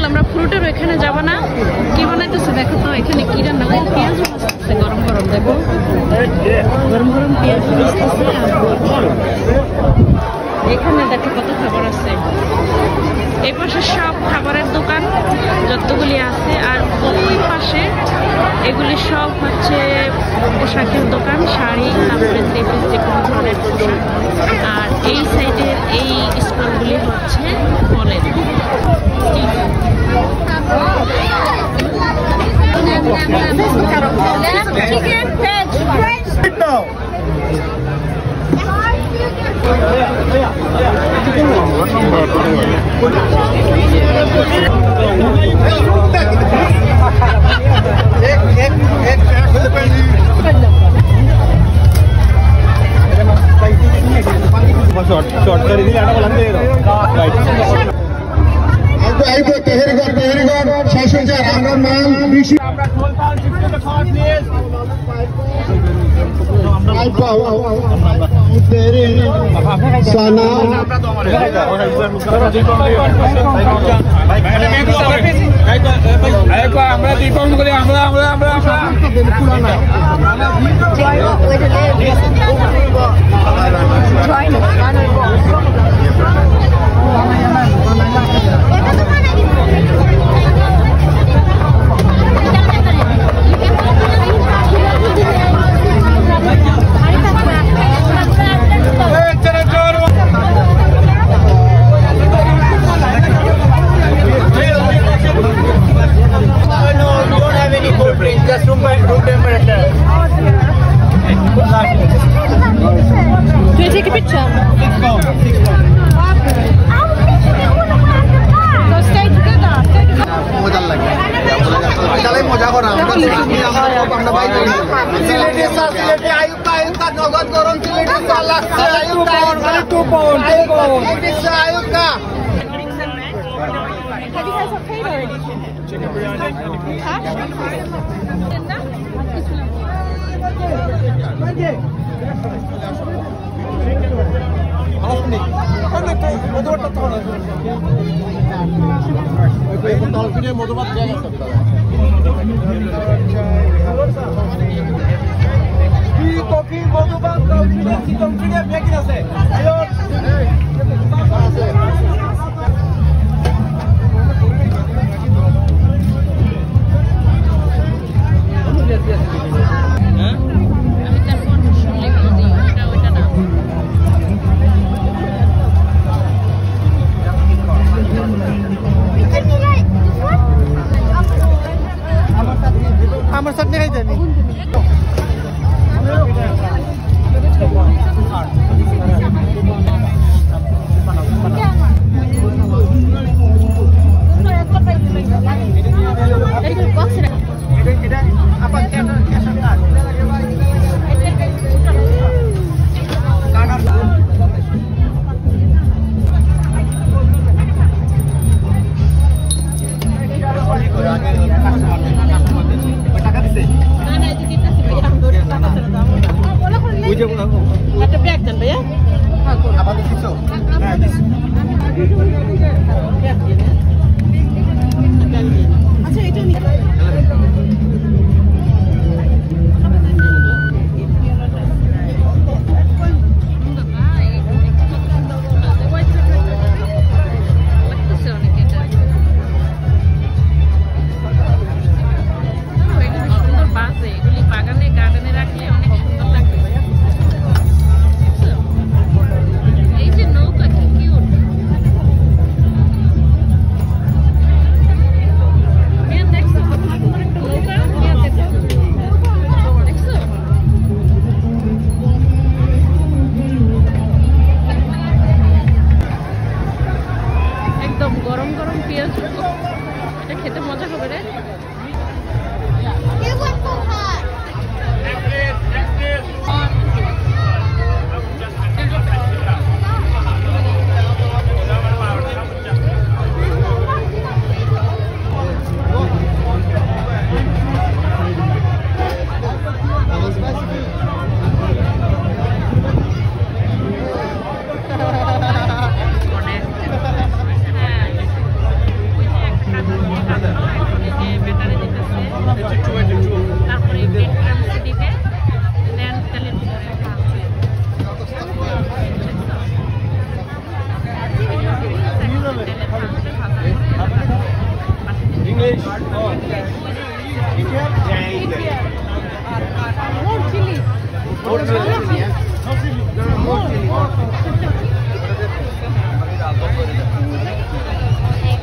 আমরা ফ্রুটের ওইখানে যাবো না। কি বানাইতেছে দেখো তো, এখানে কি রান্না করে, পেঁয়াজ ভাজতেছে গরম গরম। দেখো গরম গরম পেঁয়াজ ভাজতেছে। এখানে দেখো কত খাবার আছে। এই পাশে সব খাবারের দোকান যতগুলি আছে, আর ওই পাশে এগুলি সব হচ্ছে পোশাকের দোকান, শাড়ি, তারপরে লেডিস যে কোনো ধরনের পোশাক। আর এই সাইডের এই স্টলগুলি হচ্ছে ফলের। Chicken, veg, rice.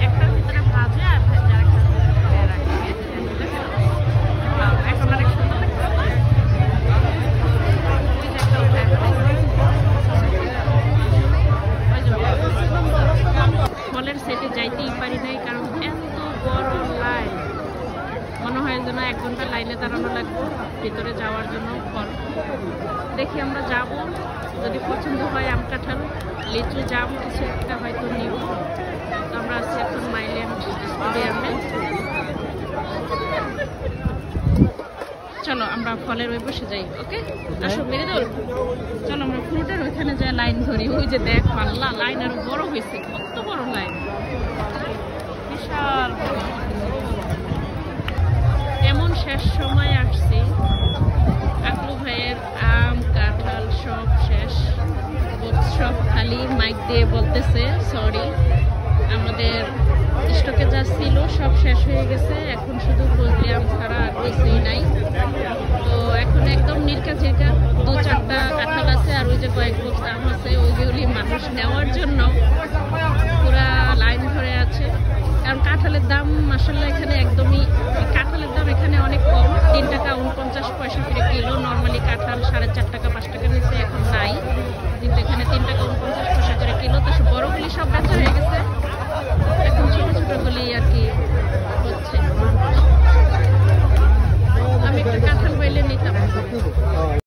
একটার ভিতরে ভাজে আর ভেজে আরেকটার ভিতরে রাখে। এখন অনেক সুন্দর লাগছে। ফলের সেটে যাইতেই পারি নাই, কারণ এত বড় লাইন। মনে হয় যেন 1 ঘন্টা লাইনে দাঁড়ানো লাগবে ভিতরে যাওয়ার জন্য। ফল দেখি আমরা যাব, যদি পছন্দ হয় আম কাঁঠাল লিচু জাম কিছু একটা হয়তো নিব। তো আমরা আছি এখন মাইল্যান্ড স্টেডিয়ামে। চলো আমরা ফলের ওই বসে যাই। ওকে আসো মেরিদুল, চলো আমরা ফ্রুটের ওইখানে যাই লাইন ধরি। ওই যে দেখ পাল্লা লাইন আরো বড় হয়েছে, কত বড় লাইন, বিশাল বড়। এমন শেষ সময় আসছি, আকলু ভাইয়ের আম কাঁঠাল সব শেষ। সব খালি মাইক দিয়ে বলতেছে সরি, আমাদের স্টকে যা ছিল সব শেষ হয়ে গেছে, এখন শুধু ফজলি আম ছাড়া আর কিছুই নাই। তো এখন একদম নির্কা ঝিরকা 2-4টা কাঁঠাল আছে, আর ওই যে কয়েক বক্স আম আছে, ওইগুলি মানুষ নেওয়ার জন্য পুরা লাইন ধরে আছে। কারণ কাঁঠালের দাম মাসাল্লাহ এখানে একদমই, কাঁঠালের দাম এখানে অনেক কম, 3 টাকা 49 পয়সা করে কিলো। নর্মালি কাঁঠাল 4.5 টাকা 5 টাকা